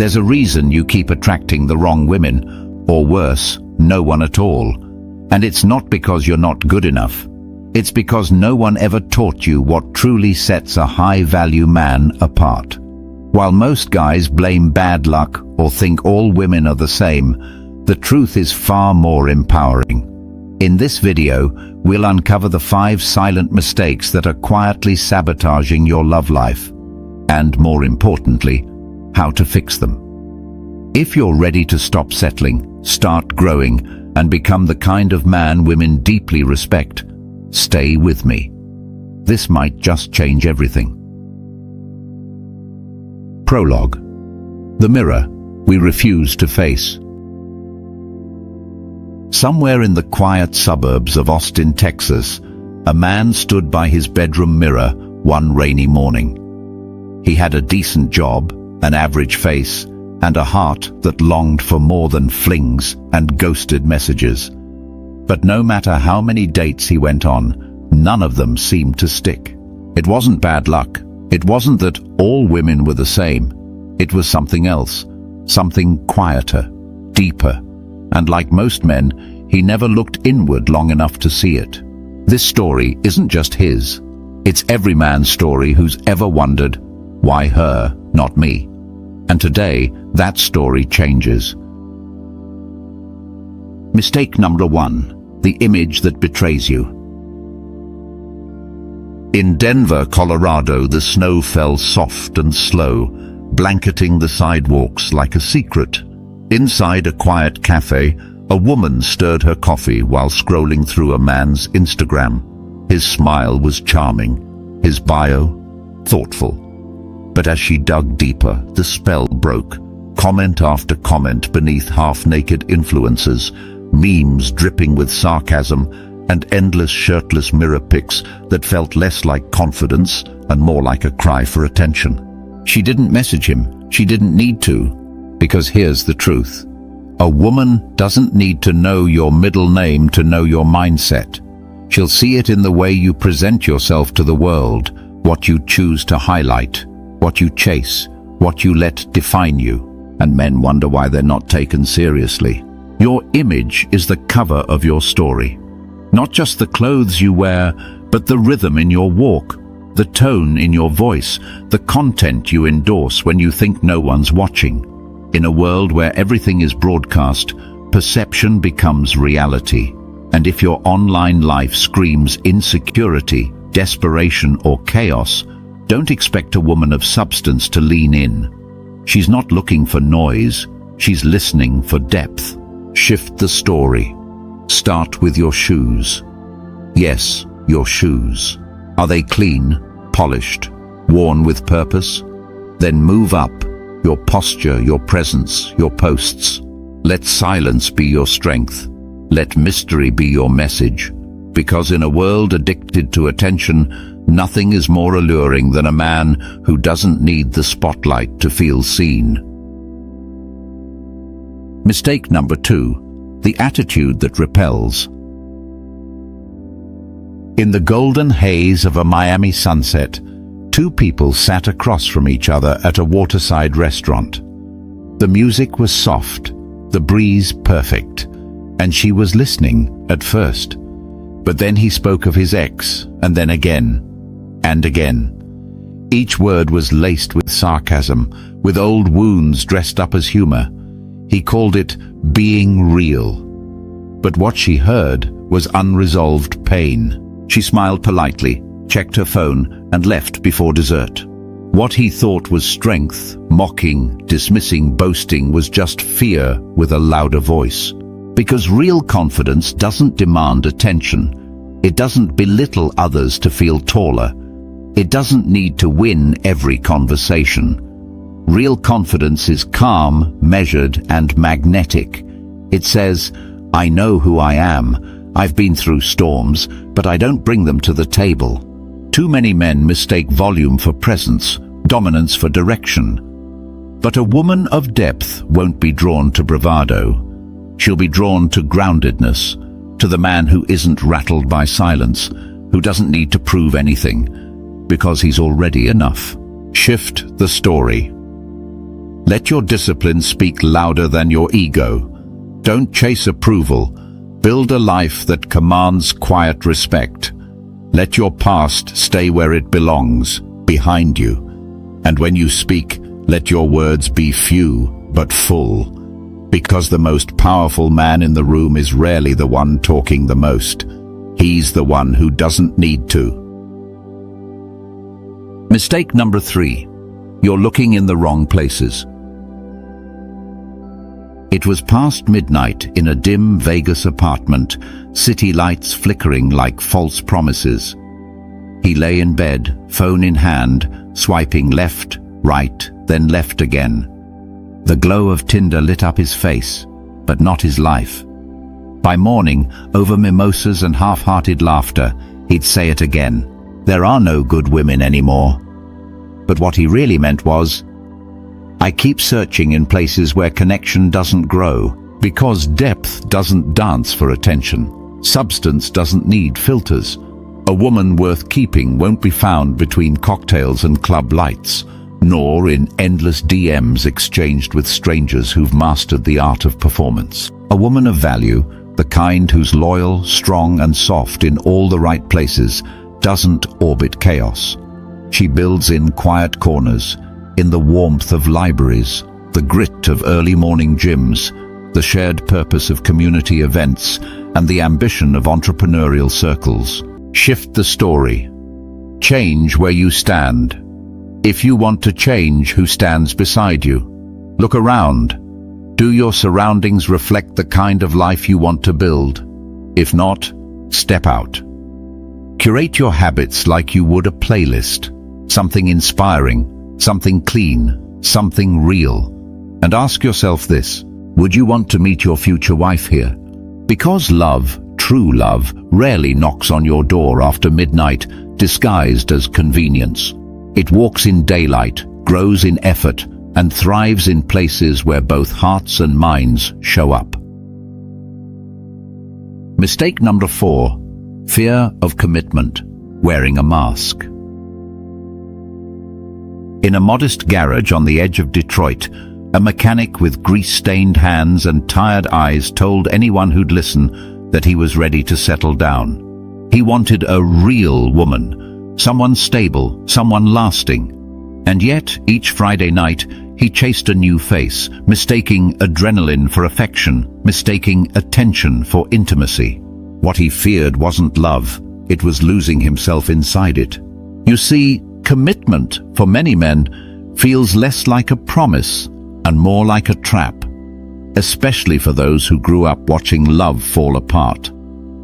There's a reason you keep attracting the wrong women, or worse, no one at all. And it's not because you're not good enough. It's because no one ever taught you what truly sets a high-value man apart. While most guys blame bad luck or think all women are the same, the truth is far more empowering. In this video, we'll uncover the 5 silent mistakes that are quietly sabotaging your love life, and more importantly, how to fix them. If you're ready to stop settling, start growing, and become the kind of man women deeply respect, stay with me. This might just change everything. Prologue. The mirror we refuse to face. Somewhere in the quiet suburbs of Austin, Texas, a man stood by his bedroom mirror one rainy morning. He had a decent job, an average face, and a heart that longed for more than flings and ghosted messages. But no matter how many dates he went on, none of them seemed to stick. It wasn't bad luck. It wasn't that all women were the same. It was something else, something quieter, deeper, and like most men, he never looked inward long enough to see it. This story isn't just his. It's every man's story who's ever wondered, why her, not me? And today, that story changes. Mistake number 1, the image that betrays you. In Denver, Colorado, the snow fell soft and slow, blanketing the sidewalks like a secret. Inside a quiet cafe, a woman stirred her coffee while scrolling through a man's Instagram. His smile was charming, his bio thoughtful. But as she dug deeper, the spell broke. Comment after comment beneath half-naked influencers, memes dripping with sarcasm, and endless shirtless mirror pics that felt less like confidence and more like a cry for attention. She didn't message him. She didn't need to. Because here's the truth. A woman doesn't need to know your middle name to know your mindset. She'll see it in the way you present yourself to the world, what you choose to highlight, what you chase, what you let define you. And men wonder why they're not taken seriously. Your image is the cover of your story. Not just the clothes you wear, but the rhythm in your walk, the tone in your voice, the content you endorse when you think no one's watching. In a world where everything is broadcast, perception becomes reality. And if your online life screams insecurity, desperation, or chaos, don't expect a woman of substance to lean in. She's not looking for noise, she's listening for depth. Shift the story. Start with your shoes. Yes, your shoes. Are they clean, polished, worn with purpose? Then move up. Your posture, your presence, your posts. Let silence be your strength. Let mystery be your message. Because in a world addicted to attention, nothing is more alluring than a man who doesn't need the spotlight to feel seen. Mistake number 2, the attitude that repels. In the golden haze of a Miami sunset, 2 people sat across from each other at a waterside restaurant. The music was soft, the breeze perfect, and she was listening at first. But then he spoke of his ex, and then again, and again. Each word was laced with sarcasm, with old wounds dressed up as humor. He called it being real. But what she heard was unresolved pain. She smiled politely, checked her phone, and left before dessert. What he thought was strength, mocking, dismissing, boasting, was just fear with a louder voice. Because real confidence doesn't demand attention. It doesn't belittle others to feel taller. It doesn't need to win every conversation. Real confidence is calm, measured, and magnetic. It says, I know who I am. I've been through storms, but I don't bring them to the table. Too many men mistake volume for presence, dominance for direction. But a woman of depth won't be drawn to bravado. She'll be drawn to groundedness, to the man who isn't rattled by silence, who doesn't need to prove anything, because he's already enough. Shift the story. Let your discipline speak louder than your ego. Don't chase approval. Build a life that commands quiet respect. Let your past stay where it belongs, behind you. And when you speak, let your words be few but full. Because the most powerful man in the room is rarely the one talking the most. He's the one who doesn't need to. Mistake number 3. You're looking in the wrong places. It was past midnight in a dim Vegas apartment, city lights flickering like false promises. He lay in bed, phone in hand, swiping left, right, then left again. The glow of Tinder lit up his face, but not his life. By morning, over mimosas and half-hearted laughter, he'd say it again. There are no good women anymore. But what he really meant was, I keep searching in places where connection doesn't grow, because depth doesn't dance for attention. Substance doesn't need filters. A woman worth keeping won't be found between cocktails and club lights, nor in endless DMs exchanged with strangers who've mastered the art of performance. A woman of value, the kind who's loyal, strong and soft in all the right places, doesn't orbit chaos. She builds in quiet corners, in the warmth of libraries, the grit of early morning gyms, the shared purpose of community events, and the ambition of entrepreneurial circles. Shift the story. Change where you stand. If you want to change who stands beside you, look around. Do your surroundings reflect the kind of life you want to build? If not, step out. Curate your habits like you would a playlist. Something inspiring, something clean, something real. And ask yourself this: would you want to meet your future wife here? Because love, true love, rarely knocks on your door after midnight, disguised as convenience. It walks in daylight, grows in effort, and thrives in places where both hearts and minds show up. Mistake number 4. Fear of commitment, wearing a mask. In a modest garage on the edge of Detroit, a mechanic with grease-stained hands and tired eyes told anyone who'd listen that he was ready to settle down. He wanted a real woman, someone stable, someone lasting. And yet, each Friday night, he chased a new face, mistaking adrenaline for affection, mistaking attention for intimacy. What he feared wasn't love, it was losing himself inside it. You see, commitment, for many men, feels less like a promise and more like a trap, especially for those who grew up watching love fall apart.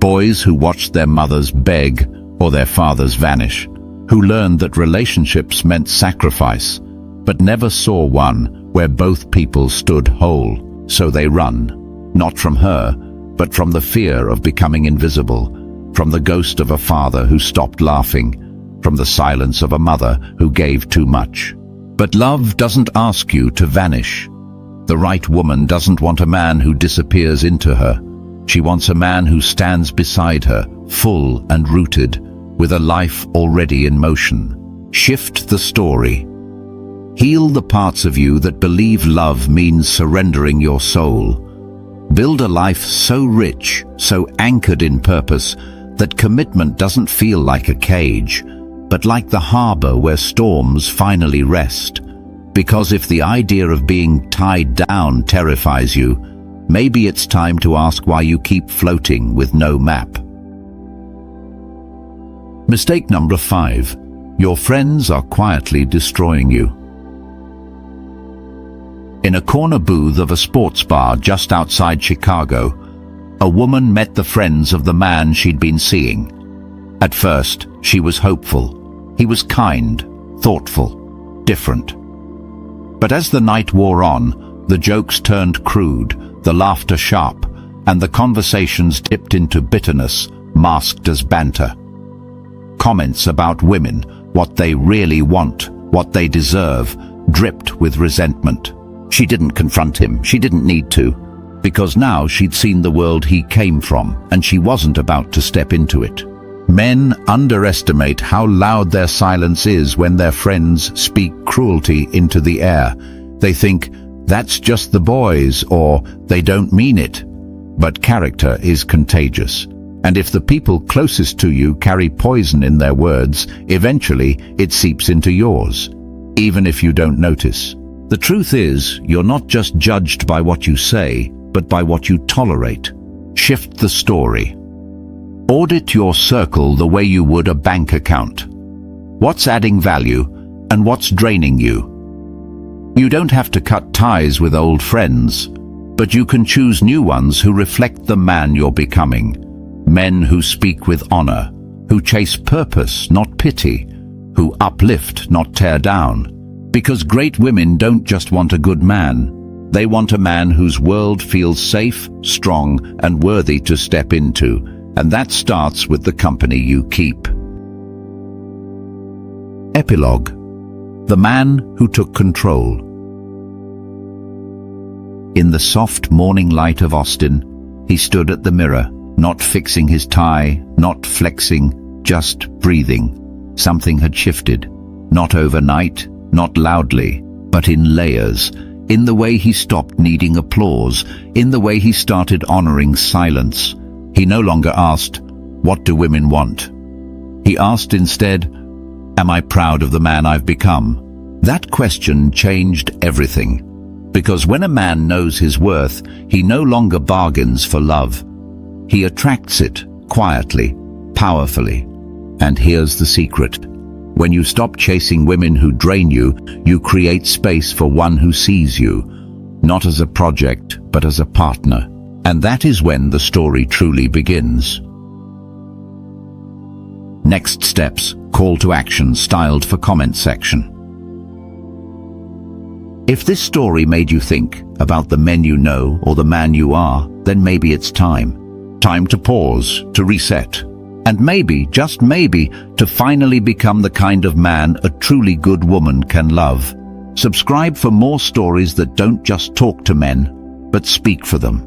Boys who watched their mothers beg or their fathers vanish, who learned that relationships meant sacrifice, but never saw one where both people stood whole. So they run, not from her, but from the fear of becoming invisible, from the ghost of a father who stopped laughing, from the silence of a mother who gave too much. But love doesn't ask you to vanish. The right woman doesn't want a man who disappears into her. She wants a man who stands beside her, full and rooted, with a life already in motion. Shift the story. Heal the parts of you that believe love means surrendering your soul. Build a life so rich, so anchored in purpose, that commitment doesn't feel like a cage, but like the harbor where storms finally rest. Because if the idea of being tied down terrifies you, maybe it's time to ask why you keep floating with no map. Mistake number 5. Your friends are quietly destroying you. In a corner booth of a sports bar just outside Chicago, a woman met the friends of the man she'd been seeing. At first, she was hopeful. He was kind, thoughtful, different. But as the night wore on, the jokes turned crude, the laughter sharp, and the conversations dipped into bitterness, masked as banter. Comments about women, what they really want, what they deserve, dripped with resentment. She didn't confront him, she didn't need to, because now she'd seen the world he came from, and she wasn't about to step into it. Men underestimate how loud their silence is when their friends speak cruelty into the air, They think, "That's just the boys," or "They don't mean it." But character is contagious. And if the people closest to you carry poison in their words, eventually it seeps into yours, even if you don't notice. The truth is, you're not just judged by what you say, but by what you tolerate. Shift the story. Audit your circle the way you would a bank account. What's adding value and what's draining you? You don't have to cut ties with old friends, but you can choose new ones who reflect the man you're becoming. Men who speak with honor, who chase purpose, not pity, who uplift, not tear down. Because great women don't just want a good man. They want a man whose world feels safe, strong, and worthy to step into. And that starts with the company you keep. Epilogue. The man who took control. In the soft morning light of Austin, he stood at the mirror, not fixing his tie, not flexing, just breathing. Something had shifted. Not overnight, not loudly, but in layers. In the way he stopped needing applause, in the way he started honoring silence. He no longer asked, "What do women want?" He asked instead, "Am I proud of the man I've become?" That question changed everything. Because when a man knows his worth, he no longer bargains for love. He attracts it, quietly, powerfully. And here's the secret. When you stop chasing women who drain you, you create space for one who sees you, not as a project, but as a partner. And that is when the story truly begins. Next steps, call to action styled for comment section. If this story made you think about the men you know or the man you are, then maybe it's time. Time to pause, to reset. And maybe, just maybe, to finally become the kind of man a truly good woman can love. Subscribe for more stories that don't just talk to men, but speak for them.